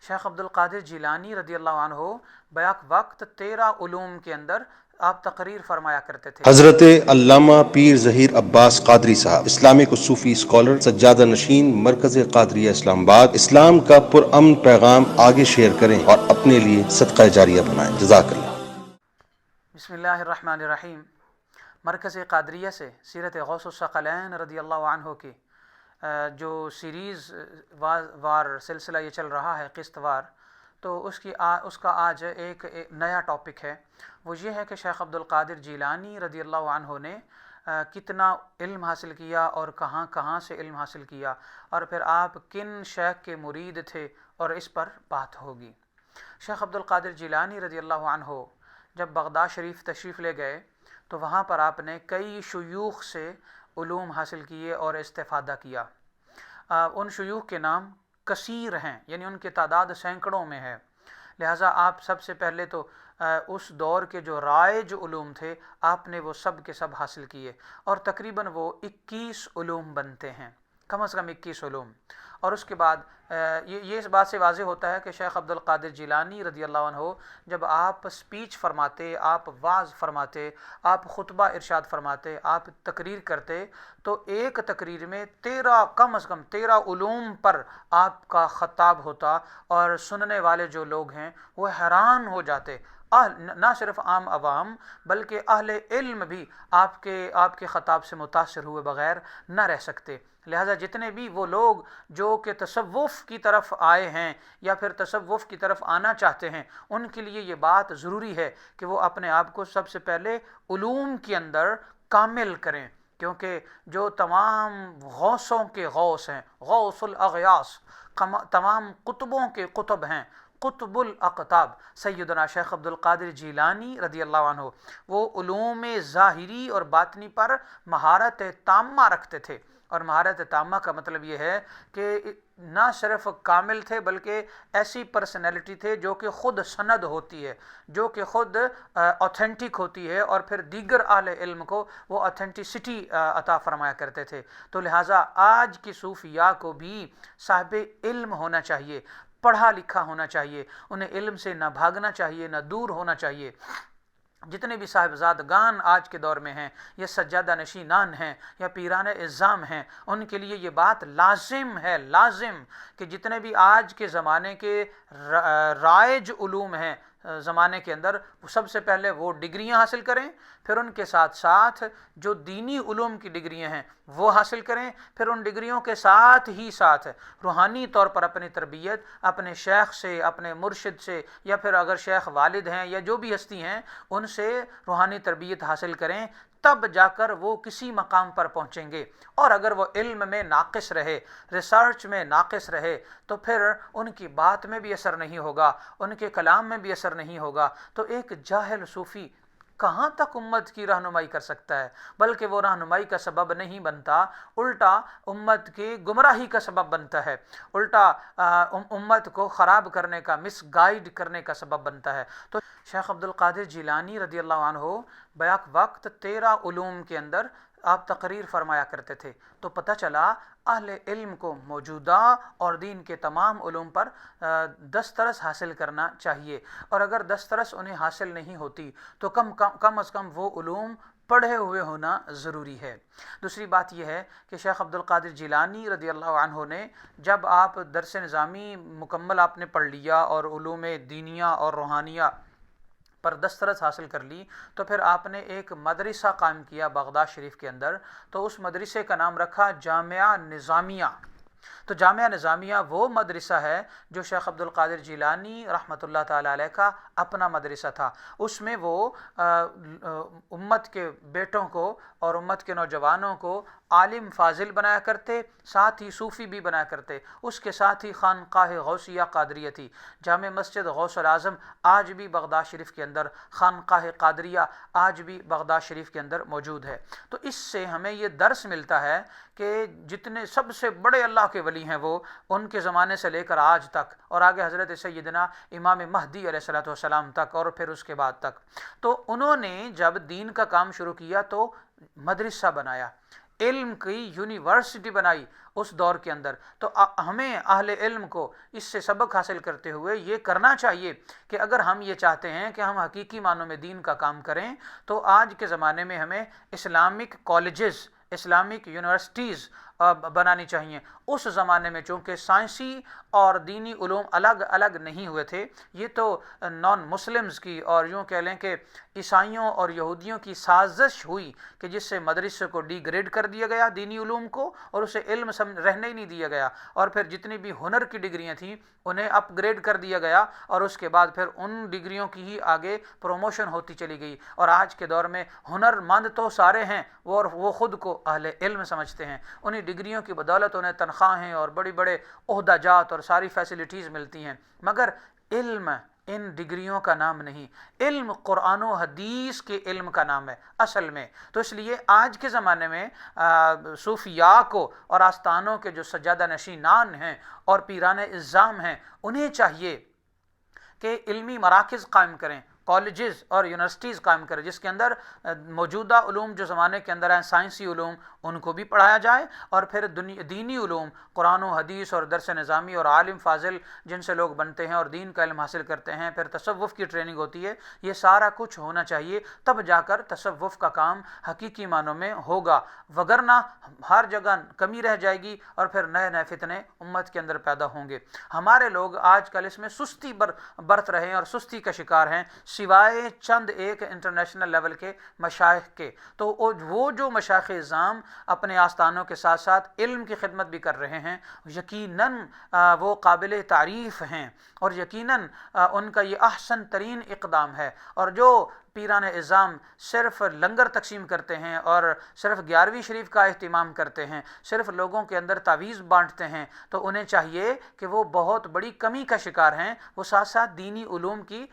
شیخ عبد القادر جیلانی رضی اللہ عنہ بیک وقت 13 علوم کے اندر آپ تقریر فرمایا کرتے تھے۔ حضرت علامہ پیر ظہیر عباس قادری صاحب، اسلامک و صوفی اسکالر، سجادہ نشین، مرکز قادریہ اسلام آباد۔ اسلام کا پرامن پیغام آگے شیئر کریں اور اپنے لیے صدقہ جاریہ بنائیں۔ جزاک اللہ۔ بسم اللہ الرحمن الرحیم۔ مرکز قادریہ سے سیرت غوث الثقلین رضی اللہ عنہ کی جو سیریز وار سلسلہ یہ چل رہا ہے قسط وار، تو اس کا آج ایک نیا ٹاپک ہے، وہ یہ ہے کہ شیخ عبد القادر جیلانی رضی اللہ عنہ نے کتنا علم حاصل کیا اور کہاں کہاں سے علم حاصل کیا، اور پھر آپ کن شیخ کے مرید تھے، اور اس پر بات ہوگی۔ شیخ عبد القادر جیلانی رضی اللہ عنہ جب بغداد شریف تشریف لے گئے تو وہاں پر آپ نے کئی شیوخ سے علوم حاصل کیے اور استفادہ کیا۔ ان شیوخ کے نام کثیر ہیں، یعنی ان کی تعداد سینکڑوں میں ہے، لہٰذا آپ سب سے پہلے تو اس دور کے جو رائج علوم تھے آپ نے وہ سب کے سب حاصل کیے، اور تقریباً وہ 21 علوم بنتے ہیں، کم از کم 21 علوم۔ اور اس کے بعد یہ اس بات سے واضح ہوتا ہے کہ شیخ عبد القادر جیلانی رضی اللہ عنہ جب آپ سپیچ فرماتے، آپ واعظ فرماتے، آپ خطبہ ارشاد فرماتے، آپ تقریر کرتے، تو ایک تقریر میں کم از کم 13 علوم پر آپ کا خطاب ہوتا، اور سننے والے جو لوگ ہیں وہ حیران ہو جاتے۔ نہ صرف عام عوام بلکہ اہل علم بھی آپ کے خطاب سے متاثر ہوئے بغیر نہ رہ سکتے۔ لہٰذا جتنے بھی وہ لوگ جو کہ تصوف کی طرف آئے ہیں یا پھر تصوف کی طرف آنا چاہتے ہیں، ان کے لیے یہ بات ضروری ہے کہ وہ اپنے آپ کو سب سے پہلے علوم کے اندر کامل کریں، کیونکہ جو تمام غوثوں کے غوث ہیں، غوث الاغیاث، تمام قطبوں کے قطب ہیں، قطب الاقطاب سیدنا شیخ عبد القادر جیلانی رضی اللہ عنہ، وہ علوم ظاہری اور باطنی پر مہارت تامہ رکھتے تھے۔ اور مہارت تامہ کا مطلب یہ ہے کہ نہ صرف کامل تھے بلکہ ایسی پرسنالٹی تھے جو کہ خود سند ہوتی ہے، جو کہ خود اوتھینٹک ہوتی ہے، اور پھر دیگر اہل علم کو وہ اوتھینٹسٹی عطا فرمایا کرتے تھے۔ تو لہٰذا آج کی صوفیاء کو بھی صاحب علم ہونا چاہیے، پڑھا لکھا ہونا چاہیے، انہیں علم سے نہ بھاگنا چاہیے، نہ دور ہونا چاہیے۔ جتنے بھی صاحبزادگان آج کے دور میں ہیں، یا سجادہ نشینان ہیں، یا پیران اعظام ہیں، ان کے لیے یہ بات لازم ہے، لازم کہ جتنے بھی آج کے زمانے کے رائج علوم ہیں زمانے کے اندر، سب سے پہلے وہ ڈگریاں حاصل کریں، پھر ان کے ساتھ ساتھ جو دینی علوم کی ڈگریاں ہیں وہ حاصل کریں، پھر ان ڈگریوں کے ساتھ ہی ساتھ روحانی طور پر اپنی تربیت اپنے شیخ سے، اپنے مرشد سے، یا پھر اگر شیخ والد ہیں یا جو بھی ہستی ہیں ان سے روحانی تربیت حاصل کریں، تب جا کر وہ کسی مقام پر پہنچیں گے۔ اور اگر وہ علم میں ناقص رہے، ریسرچ میں ناقص رہے، تو پھر ان کی بات میں بھی اثر نہیں ہوگا، ان کے کلام میں بھی اثر نہیں ہوگا۔ تو ایک جاہل صوفی کہاں تک امت کی رہنمائی کر سکتا ہے؟ بلکہ وہ رہنمائی کا سبب نہیں بنتا، الٹا امت کی گمراہی کا سبب بنتا ہے، الٹا امت کو خراب کرنے کا، مس گائیڈ کرنے کا سبب بنتا ہے۔ تو شیخ عبد القادر جیلانی رضی اللہ عنہ بیک وقت 13 علوم کے اندر آپ تقریر فرمایا کرتے تھے، تو پتہ چلا اہل علم کو موجودہ اور دین کے تمام علوم پر دسترس حاصل کرنا چاہیے، اور اگر دسترس انہیں حاصل نہیں ہوتی تو کم از کم وہ علوم پڑھے ہوئے ہونا ضروری ہے۔ دوسری بات یہ ہے کہ شیخ عبد القادر جیلانی رضی اللہ عنہ نے جب آپ درس نظامی مکمل آپ نے پڑھ لیا اور علوم دینیہ اور روحانیہ پر دسترس حاصل کر لی، تو پھر آپ نے ایک مدرسہ قائم کیا بغداد شریف کے اندر، تو اس مدرسے کا نام رکھا جامعہ نظامیہ۔ تو جامعہ نظامیہ وہ مدرسہ ہے جو شیخ عبد القادر جیلانی رحمۃ اللہ تعالی علیہ کا اپنا مدرسہ تھا۔ اس میں وہ امت کے بیٹوں کو اور امت کے نوجوانوں کو عالم فاضل بنایا کرتے، ساتھ ہی صوفی بھی بنایا کرتے۔ اس کے ساتھ ہی خانقاہ غوثیہ قادریہ تھی۔ جامع مسجد غوث الاعظم آج بھی بغداد شریف کے اندر، خانقاہ قادریہ آج بھی بغداد شریف کے اندر موجود ہے۔ تو اس سے ہمیں یہ درس ملتا ہے کہ جتنے سب سے بڑے اللہ کے ولی ہیں وہ ان کے زمانے سے لے کر آج تک، اور آگے حضرت سیدنا امام مہدی علیہ الصلوۃ والسلام تک، اور پھر اس کے بعد تک، تو انہوں نے جب دین کا کام شروع کیا تو مدرسہ بنایا، علم کی یونیورسٹی بنائی اس دور کے اندر. تو ہمیں اہل علم کو اس سے سبق حاصل کرتے ہوئے یہ کرنا چاہیے کہ اگر ہم یہ چاہتے ہیں کہ ہم حقیقی معنوں میں دین کا کام کریں تو آج کے زمانے میں ہمیں اسلامک کالجز، اسلامک یونیورسٹیز بنانی چاہیے. اس زمانے میں چونکہ سائنسی اور دینی علوم الگ الگ نہیں ہوئے تھے، یہ تو نان مسلمز کی اور یوں کہہ لیں کہ عیسائیوں اور یہودیوں کی سازش ہوئی کہ جس سے مدرسے کو ڈی گریڈ کر دیا گیا دینی علوم کو، اور اسے علم رہنے ہی نہیں دیا گیا، اور پھر جتنی بھی ہنر کی ڈگریاں تھیں انہیں اپ گریڈ کر دیا گیا، اور اس کے بعد پھر ان ڈگریوں کی ہی آگے پروموشن ہوتی چلی گئی. اور آج کے دور میں ہنر مند تو سارے ہیں، وہ خود کو اہل علم سمجھتے ہیں. انہیں ڈگریوں کی بدولت انہیں تنخواہیں اور بڑے بڑے عہدہ جات اور ساری فیسلٹیز ملتی ہیں، مگر علم ان ڈگریوں کا نام نہیں. علم قرآن و حدیث کے علم کا نام ہے اصل میں. تو اس لیے آج کے زمانے میں صوفیاء کو اور آستانوں کے جو سجادہ نشینان ہیں اور پیران اعظام ہیں انہیں چاہیے کہ علمی مراکز قائم کریں، کالجز اور یونیورسٹیز قائم کریں، جس کے اندر موجودہ علوم جو زمانے کے اندر ہیں، سائنسی علوم، ان کو بھی پڑھایا جائے، اور پھر دینی علوم، قرآن و حدیث اور درس نظامی اور عالم فاضل جن سے لوگ بنتے ہیں اور دین کا علم حاصل کرتے ہیں، پھر تصوف کی ٹریننگ ہوتی ہے. یہ سارا کچھ ہونا چاہیے، تب جا کر تصوف کا کام حقیقی معنوں میں ہوگا، وگرنہ ہر جگہ کمی رہ جائے گی اور پھر نئے نئے فتنے امت کے اندر پیدا ہوں گے. ہمارے لوگ آج کل اس میں سستی برت رہے ہیں اور سستی کا شکار ہیں، سوائے چند ایک انٹرنیشنل لیول کے مشائخ کے. تو وہ جو مشائخ اعظام اپنے آستانوں کے ساتھ ساتھ علم کی خدمت بھی کر رہے ہیں، یقیناً وہ قابل تعریف ہیں، اور یقیناً ان کا یہ احسن ترین اقدام ہے. اور جو پیران اعظام صرف لنگر تقسیم کرتے ہیں اور صرف 11ویں شریف کا اہتمام کرتے ہیں، صرف لوگوں کے اندر تعویذ بانٹتے ہیں، تو انہیں چاہیے کہ وہ بہت بڑی کمی کا شکار ہیں. وہ ساتھ ساتھ دینی علوم کی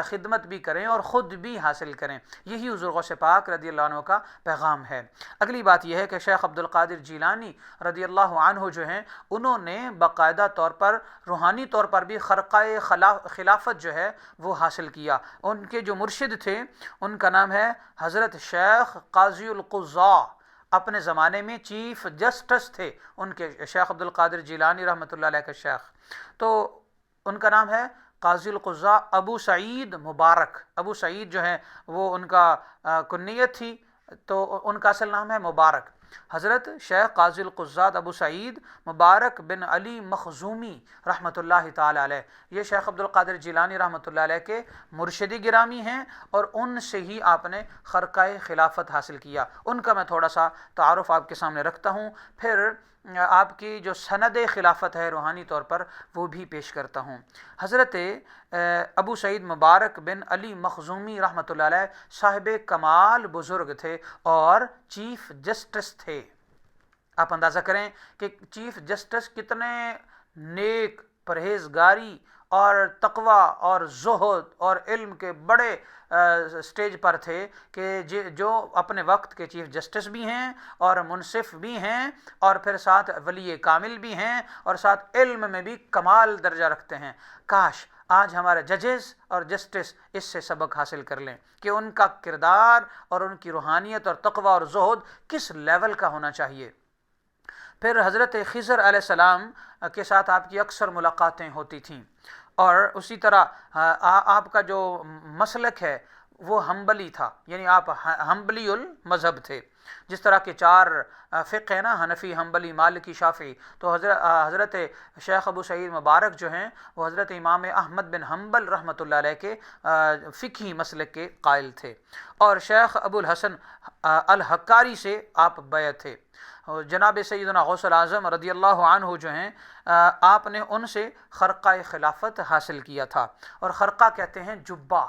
خدمت بھی کریں اور خود بھی حاصل کریں. یہی حضور غوث پاک رضی اللہ عنہ کا پیغام ہے. اگلی بات یہ ہے کہ شیخ عبد القادر جیلانی رضی اللہ عنہ جو ہیں، انہوں نے باقاعدہ طور پر روحانی طور پر بھی خرقہ خلافت جو ہے وہ حاصل کیا. ان کے جو مرشد تھے ان کا نام ہے حضرت شیخ قاضی القضاء، اپنے زمانے میں چیف جسٹس تھے ان کے، شیخ عبد القادر جیلانی رحمۃ اللہ علیہ کے شیخ. تو ان کا نام ہے قاضی القضاء ابو سعید مبارک. ابو سعید جو ہیں وہ ان کا کنیت تھی، تو ان کا اصل نام ہے مبارک. حضرت شیخ قاضی القضاء ابو سعید مبارک بن علی مخزومی رحمۃ اللہ تعالی علیہ، یہ شیخ عبد القادر جیلانی رحمۃ اللہ علیہ کے مرشد گرامی ہیں، اور ان سے ہی آپ نے خرقہ خلافت حاصل کیا. ان کا میں تھوڑا سا تعارف آپ کے سامنے رکھتا ہوں، پھر آپ کی جو سند خلافت ہے روحانی طور پر وہ بھی پیش کرتا ہوں. حضرت ابو سعید مبارک بن علی مخزومی رحمۃ اللہ علیہ صاحب کمال بزرگ تھے اور چیف جسٹس تھے. آپ اندازہ کریں کہ چیف جسٹس کتنے نیک، پرہیزگاری اور تقوی اور زہد اور علم کے بڑے سٹیج پر تھے، کہ جو اپنے وقت کے چیف جسٹس بھی ہیں اور منصف بھی ہیں، اور پھر ساتھ ولی کامل بھی ہیں، اور ساتھ علم میں بھی کمال درجہ رکھتے ہیں. کاش آج ہمارے ججز اور جسٹس اس سے سبق حاصل کر لیں کہ ان کا کردار اور ان کی روحانیت اور تقوی اور زہد کس لیول کا ہونا چاہیے. پھر حضرت خضر علیہ السلام کے ساتھ آپ کی اکثر ملاقاتیں ہوتی تھیں، اور اسی طرح آپ کا جو مسلک ہے وہ حنبلی تھا، یعنی آپ حنبلی المذہب تھے. جس طرح کے 4 فقہ ہیں نا، حنفی، حنبلی، مالکی، شافعی، تو حضرت شیخ ابو سعید مبارک جو ہیں وہ حضرت امام احمد بن حنبل رحمۃ اللہ علیہ کے فقہی مسلک کے قائل تھے. اور شیخ ابو الحسن الحکاری سے آپ بیعت تھے. جناب سیدنا غوث الاعظم رضی اللہ عنہ جو ہیں، آپ نے ان سے خرقہ خلافت حاصل کیا تھا. اور خرقہ کہتے ہیں جبہ،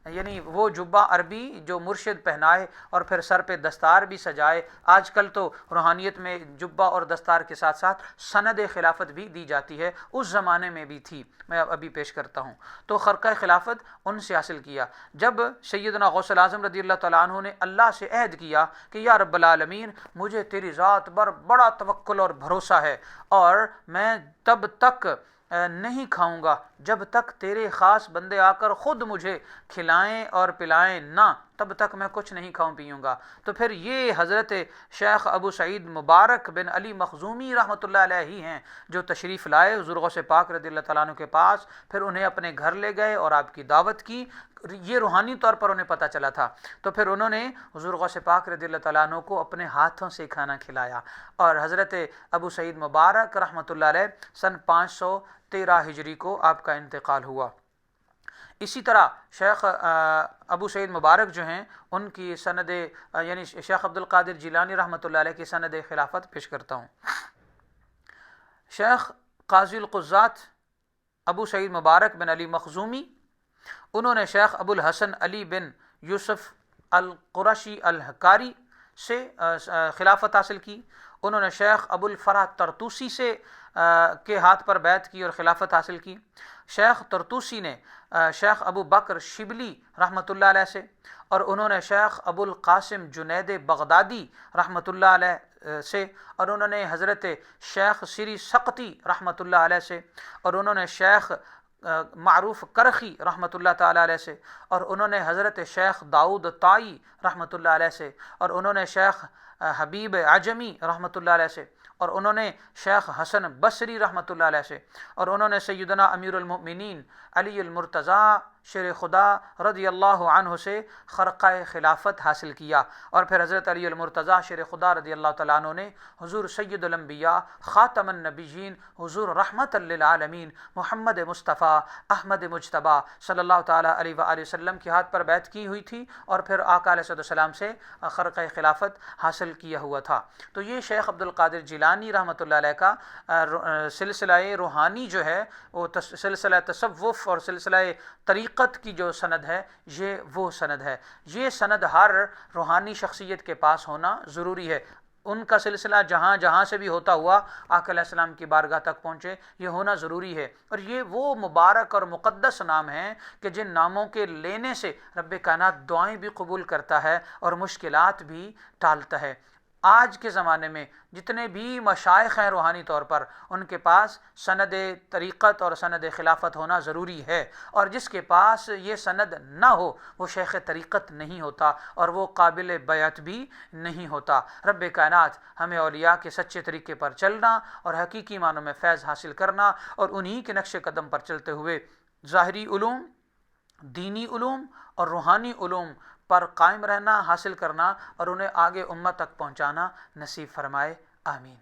یعنی وہ جبہ عربی جو مرشد پہنائے اور پھر سر پہ دستار بھی سجائے. آج کل تو روحانیت میں جبہ اور دستار کے ساتھ ساتھ سند خلافت بھی دی جاتی ہے، اس زمانے میں بھی تھی، میں ابھی پیش کرتا ہوں. تو خرقہ خلافت ان سے حاصل کیا. جب سیدنا غوث الاعظم رضی اللہ تعالیٰ عنہ نے اللہ سے عہد کیا کہ یا رب العالمین مجھے تیری ذات پر بڑا توکل اور بھروسہ ہے، اور میں تب تک نہیں کھاؤں گا جب تک تیرے خاص بندے آ کر خود مجھے کھلائیں اور پلائیں نہ، تب تک میں کچھ نہیں کھاؤں پیوں گا۔ تو پھر یہ حضرت شیخ ابو سعید مبارک بن علی مخزومی رحمۃ اللہ علیہ ہی ہیں جو تشریف لائے حضور غوث پاک رضی اللہ تعالیٰ عنہ کے پاس، پھر انہیں اپنے گھر لے گئے اور آپ کی دعوت کی۔ یہ روحانی طور پر انہیں پتہ چلا تھا، تو پھر انہوں نے حضور غوث پاک رضی اللہ تعالیٰ عنہ کو اپنے ہاتھوں سے کھانا کھلایا، اور حضرت ابو سعید مبارک رحمۃ اللہ علیہ سن 513 ہجری کو آپ کا انتقال ہوا۔ اسی طرح شیخ ابو سعید مبارک جو ہیں ان کی سند یعنی شیخ عبد القادر جیلانی رحمۃ اللہ علیہ کی سند خلافت پیش کرتا ہوں۔ شیخ قاضی القضات ابو سعید مبارک بن علی مخزومی، انہوں نے شیخ ابو الحسن علی بن یوسف القرشی الحکاری سے خلافت حاصل کی۔ انہوں نے شیخ ابو الفرح طرطوسی سے کے ہاتھ پر بیعت کی اور خلافت حاصل کی۔ شیخ طرطوسی نے شیخ ابو بکر شبلی رحمۃ اللہ علیہ سے، اور انہوں نے شیخ ابو القاسم جنید بغدادی رحمۃ اللہ علیہ سے، اور انہوں نے حضرت شیخ سری سقطی رحمۃ اللہ علیہ سے، اور انہوں نے شیخ معروف کرخی رحمۃ اللہ تعالیٰ علیہ سے، اور انہوں نے حضرت شیخ داؤد طائی رحمۃ اللہ علیہ سے، اور انہوں نے شیخ حبیب عجمی رحمۃ اللہ علیہ سے، اور انہوں نے شیخ حسن بصری رحمۃ اللہ علیہ سے، اور انہوں نے سیدنا امیر المؤمنین علی المرتضیٰ شیر خدا رضی اللہ عنہ سے خرقہ خلافت حاصل کیا، اور پھر حضرت علی المرتضیٰ شیر خدا رضی اللہ تعالیٰ عنہ نے حضور سید الانبیاء خاتم النبیین حضور رحمت للعالمین محمد مصطفیٰ احمد مجتبیٰ صلی اللہ تعالیٰ علیہ وآلہ وسلم کے ہاتھ پر بیعت کی ہوئی تھی، اور پھر آقا علیہ السلام سے خرقہ خلافت حاصل کیا ہوا تھا۔ تو یہ شیخ عبد القادر جیلانی رحمۃ اللہ علیہ کا سلسلہ روحانی جو ہے وہ سلسلہ تصوف اور سلسلہ طریقت کی جو سند ہے یہ وہ سند ہے۔ یہ سند ہر روحانی شخصیت کے پاس ہونا ضروری ہے، ان کا سلسلہ جہاں جہاں سے بھی ہوتا ہوا آقا علیہ السلام کی بارگاہ تک پہنچے، یہ ہونا ضروری ہے۔ اور یہ وہ مبارک اور مقدس نام ہیں کہ جن ناموں کے لینے سے رب کائنات دعائیں بھی قبول کرتا ہے اور مشکلات بھی ٹالتا ہے۔ آج کے زمانے میں جتنے بھی مشائخ ہیں روحانی طور پر، ان کے پاس سند طریقت اور سند خلافت ہونا ضروری ہے، اور جس کے پاس یہ سند نہ ہو وہ شیخ طریقت نہیں ہوتا اور وہ قابل بیعت بھی نہیں ہوتا۔ رب کائنات ہمیں اولیاء کے سچے طریقے پر چلنا اور حقیقی معنوں میں فیض حاصل کرنا، اور انہی کے نقش قدم پر چلتے ہوئے ظاہری علوم، دینی علوم اور روحانی علوم پر قائم رہنا، حاصل کرنا اور انہیں آگے امت تک پہنچانا نصیب فرمائے، آمین۔